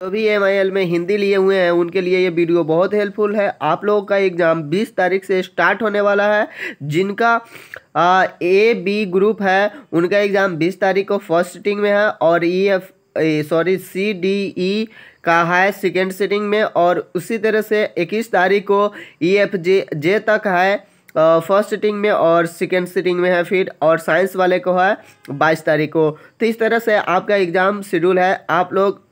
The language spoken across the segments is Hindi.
जो भी MIL में हिंदी लिए हुए हैं उनके लिए ये वीडियो बहुत हेल्पफुल है। आप लोगों का एग्ज़ाम 20 तारीख से स्टार्ट होने वाला है। जिनका AB ग्रुप है उनका एग्ज़ाम 20 तारीख को फर्स्ट सिटिंग में है, और CDE का है सेकेंड सिटिंग में, और उसी तरह से 21 तारीख को EFJ तक है फर्स्ट सिटिंग में और सेकेंड सिटिंग में है फिर, और साइंस वाले को है 22 तारीख को। तो इस तरह से आपका एग्ज़ाम शेड्यूल है। आप लोग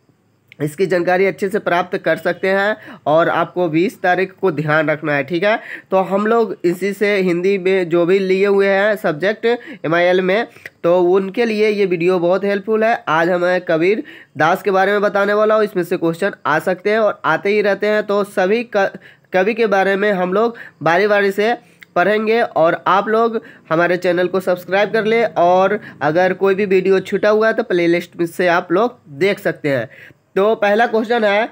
इसकी जानकारी अच्छे से प्राप्त कर सकते हैं, और आपको 20 तारीख को ध्यान रखना है, ठीक है। तो हम लोग इसी से हिंदी में जो भी लिए हुए हैं सब्जेक्ट MIL में, तो उनके लिए ये वीडियो बहुत हेल्पफुल है। आज हमें कबीर दास के बारे में बताने वाला हूँ। इसमें से क्वेश्चन आ सकते हैं और आते ही रहते हैं, तो सभी कवि के बारे में हम लोग बारी बारी से पढ़ेंगे। और आप लोग हमारे चैनल को सब्सक्राइब कर ले, और अगर कोई भी वीडियो छूटा हुआ है तो प्लेलिस्ट में से आप लोग देख सकते हैं। तो पहला क्वेश्चन है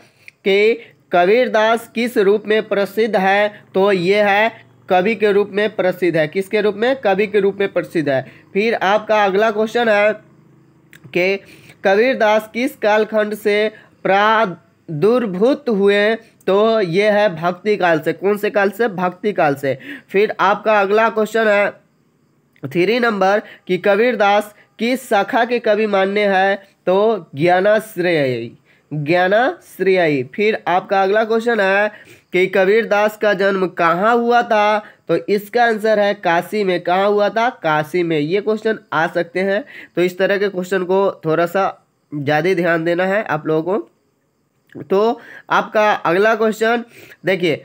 कि कबीरदास किस रूप में प्रसिद्ध है? तो ये है कवि के रूप में प्रसिद्ध है। किसके रूप में? कवि के रूप में प्रसिद्ध है। फिर आपका अगला क्वेश्चन है कि कबीरदास किस कालखंड से प्रादुर्भूत हुए? तो ये है भक्ति काल से। कौन से काल से? भक्ति काल से। फिर आपका अगला क्वेश्चन है 3 नंबर कि कबीरदास किस शाखा के कवि मान्य है? तो ज्ञानाश्रयी। ज्ञानाश्रयी। फिर आपका अगला क्वेश्चन है कि कबीरदास का जन्म कहाँ हुआ था? तो इसका आंसर है काशी में। कहाँ हुआ था? काशी में। ये क्वेश्चन आ सकते हैं, तो इस तरह के क्वेश्चन को थोड़ा सा ज़्यादा ध्यान देना है आप लोगों को। तो आपका अगला क्वेश्चन देखिए,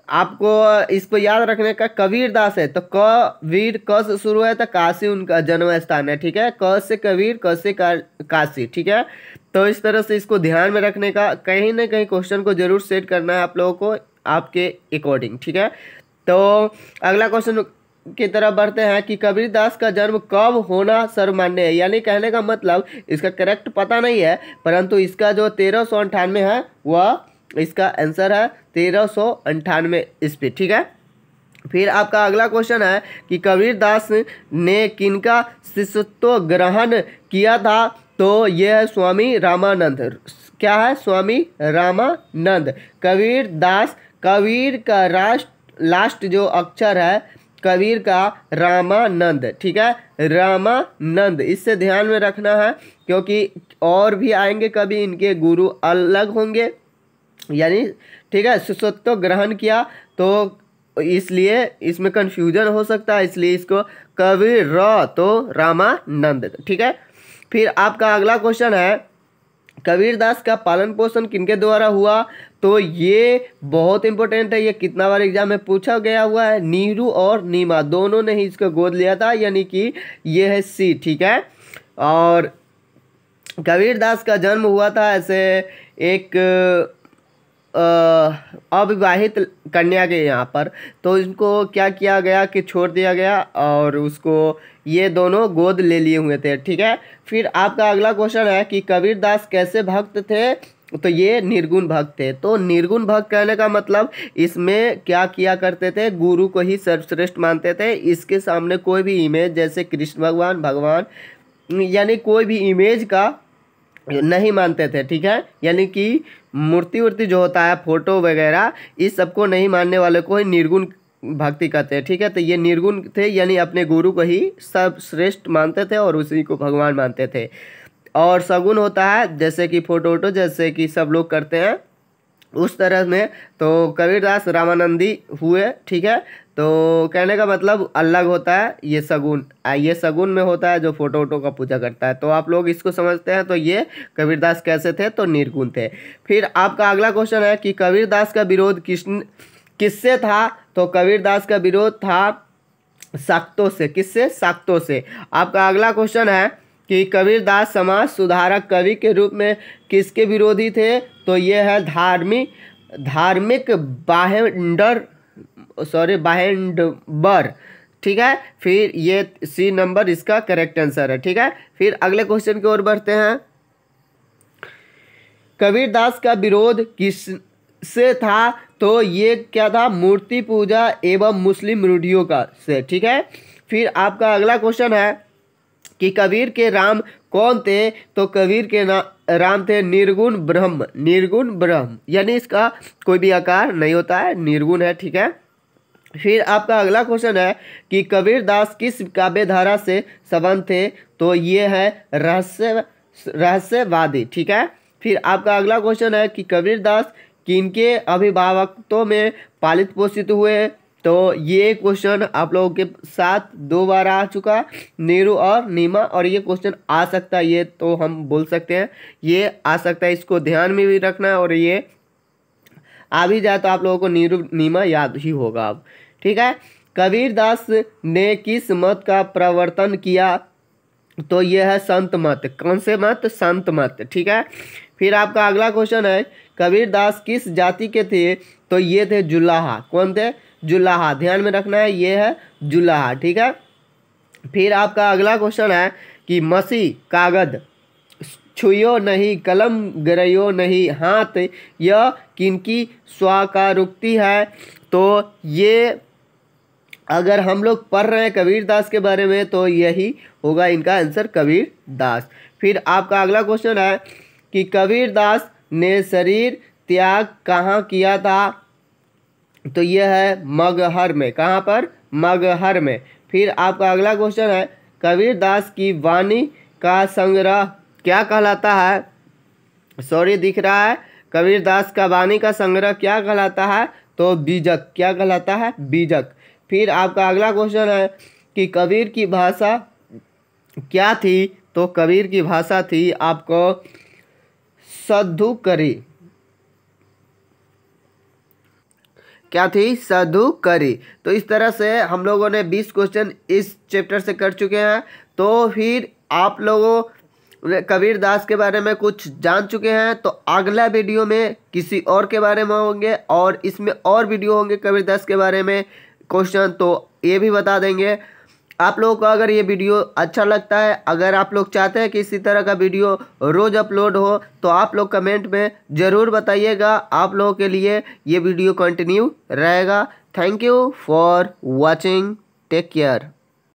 आपको इसको याद रखने का, कबीरदास है तो कबीर क से शुरू है, तो काशी उनका जन्म स्थान है, ठीक है। क से कबीर, क से काशी, ठीक है। तो इस तरह से इसको ध्यान में रखने का, कहीं ना कहीं क्वेश्चन को जरूर सेट करना है आप लोगों को आपके अकॉर्डिंग, ठीक है। तो अगला क्वेश्चन की तरफ बढ़ते हैं कि कबीरदास का जन्म कब होना सर्वमान्य है? यानी कहने का मतलब इसका करेक्ट पता नहीं है, परंतु इसका जो 1398 है वह इसका आंसर है 1398 ईस्वी, ठीक है। फिर आपका अगला क्वेश्चन है कि कबीरदास ने किनका शिष्यत्व ग्रहण किया था? तो यह है स्वामी रामानंद। क्या है? स्वामी रामानंद। कबीरदास, कबीर का लास्ट जो अक्षर है कबीर का रामानंद, ठीक है। रामानंद, इससे ध्यान में रखना है, क्योंकि और भी आएंगे कभी, इनके गुरु अलग होंगे, यानी ठीक है। शिष्यत्व ग्रहण किया तो इसलिए इसमें कंफ्यूजन हो सकता है, इसलिए इसको कबीर तो रामानंद, ठीक है। फिर आपका अगला क्वेश्चन है कबीरदास का पालन पोषण किनके द्वारा हुआ? तो ये बहुत इंपॉर्टेंट है, ये कितना बार एग्जाम में पूछा गया हुआ है। नेहरू और नीमा दोनों ने ही इसको गोद लिया था, यानी कि ये है C, ठीक है। और कबीरदास का जन्म हुआ था ऐसे एक अविवाहित कन्या के यहाँ पर, तो इनको क्या किया गया कि छोड़ दिया गया, और उसको ये दोनों गोद ले लिए हुए थे, ठीक है। फिर आपका अगला क्वेश्चन है कि कबीरदास कैसे भक्त थे? तो ये निर्गुण भक्त थे। तो निर्गुण भक्त कहने का मतलब इसमें क्या किया करते थे? गुरु को ही सर्वश्रेष्ठ मानते थे। इसके सामने कोई भी इमेज, जैसे कृष्ण भगवान यानी कोई भी इमेज का नहीं मानते थे, ठीक है। यानी कि मूर्ति जो होता है, फोटो वगैरह, इस सबको नहीं मानने वाले को ही निर्गुण भक्ति कहते हैं, ठीक है। तो ये निर्गुण थे, यानी अपने गुरु को ही सर्वश्रेष्ठ मानते थे और उसी को भगवान मानते थे। और सगुण होता है, जैसे कि फोटो जैसे कि सब लोग करते हैं उस तरह में। तो कबीरदास रामानंदी हुए, ठीक है। तो कहने का मतलब अलग होता है ये सगुन। ये सगुन में होता है जो फोटो का पूजा करता है। तो आप लोग इसको समझते हैं। तो ये कबीरदास कैसे थे? तो निर्गुण थे। फिर आपका अगला क्वेश्चन है कि कबीरदास का विरोध किससे था? तो कबीरदास का विरोध था शाक्तों से। किससे? शाक्तों से। आपका अगला क्वेश्चन है कि कबीरदास समाज सुधारक कवि के रूप में किसके विरोधी थे? तो ये है धार्मिक बाहेंडबर, ठीक है। फिर ये C नंबर इसका करेक्ट आंसर है, ठीक है। फिर अगले क्वेश्चन की ओर बढ़ते हैं। कबीरदास का विरोध किस से था? तो ये क्या था? मूर्ति पूजा एवं मुस्लिम रूढ़ियों का से, ठीक है। फिर आपका अगला क्वेश्चन है कि कबीर के राम कौन थे, तो कबीर के राम थे निर्गुण ब्रह्म। निर्गुण ब्रह्म यानी इसका कोई भी आकार नहीं होता है, निर्गुण है, ठीक है। फिर आपका अगला क्वेश्चन है कि कबीर दास किस काव्य धारा से संबंध थे, तो ये है रहस्यवादी, ठीक है। फिर आपका अगला क्वेश्चन है कि कबीर दास किनके अभिभावकों में पालित पोषित हुए, तो ये क्वेश्चन आप लोगों के साथ 2 बार आ चुका, नीरू और नीमा, और ये क्वेश्चन आ सकता है, ये तो हम बोल सकते हैं ये आ सकता है, इसको ध्यान में भी रखना है, और ये आ भी जाए तो आप लोगों को नीरू नीमा याद ही होगा अब, ठीक है। कबीर दास ने किस मत का प्रवर्तन किया, तो यह है संत मत। कौन से मत? संत मत, ठीक है। फिर आपका अगला क्वेश्चन है कबीर दास किस जाति के थे, तो ये थे जुलाहा। कौन थे? जुलाहा, ध्यान में रखना है, ये है जुलाहा, ठीक है। फिर आपका अगला क्वेश्चन है कि मसी कागज छुयो नहीं, कलम गरयो नहीं हाथ, यह किनकी स्वाकारोक्ति है, तो ये अगर हम लोग पढ़ रहे हैं कबीर दास के बारे में तो यही होगा इनका आंसर, कबीर दास। फिर आपका अगला क्वेश्चन है कि कबीर दास ने शरीर त्याग कहाँ किया था, तो यह है मगहर में। कहाँ पर? मगहर में। फिर आपका अगला क्वेश्चन है कबीर दास की वाणी का संग्रह क्या कहलाता है, सॉरी दिख रहा है, कबीर दास का वाणी का संग्रह क्या कहलाता है, तो बीजक। क्या कहलाता है? बीजक। फिर आपका अगला क्वेश्चन है कि कबीर की भाषा क्या थी, तो कबीर की भाषा थी आपको सद्धुकरी। क्या थी? सद्धुकरी। तो इस तरह से हम लोगों ने 20 क्वेश्चन इस चैप्टर से कर चुके हैं। तो फिर आप लोगों कबीर दास के बारे में कुछ जान चुके हैं, तो अगला वीडियो में किसी और के बारे में होंगे, और इसमें और वीडियो होंगे कबीर दास के बारे में क्वेश्चन, तो ये भी बता देंगे। आप लोगों को अगर ये वीडियो अच्छा लगता है, अगर आप लोग चाहते हैं कि इसी तरह का वीडियो रोज़ अपलोड हो, तो आप लोग कमेंट में ज़रूर बताइएगा। आप लोगों के लिए ये वीडियो कंटिन्यू रहेगा। Thank you for watching, take care.